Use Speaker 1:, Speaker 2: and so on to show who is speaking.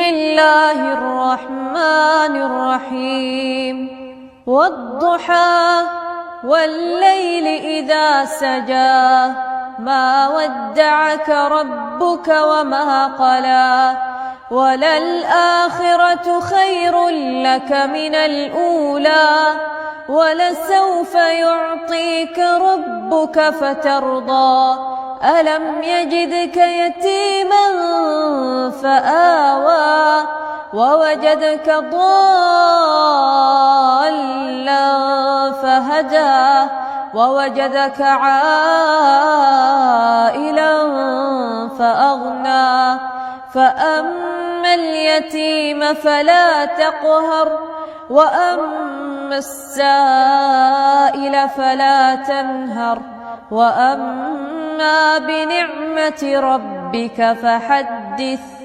Speaker 1: الله الرحمن الرحيم والضحى والليل إذا سجى ما ودعك ربك وما قلى وللآخرة خير لك من الأولى ولسوف يعطيك ربك فترضى ألم يجدك يتيما فآوى ووجدك ضالا فهدى ووجدك عائلا فأغنى فأما اليتيم فلا تقهر وأما السائل فلا تنهر وأما بنعمة ربك فحدث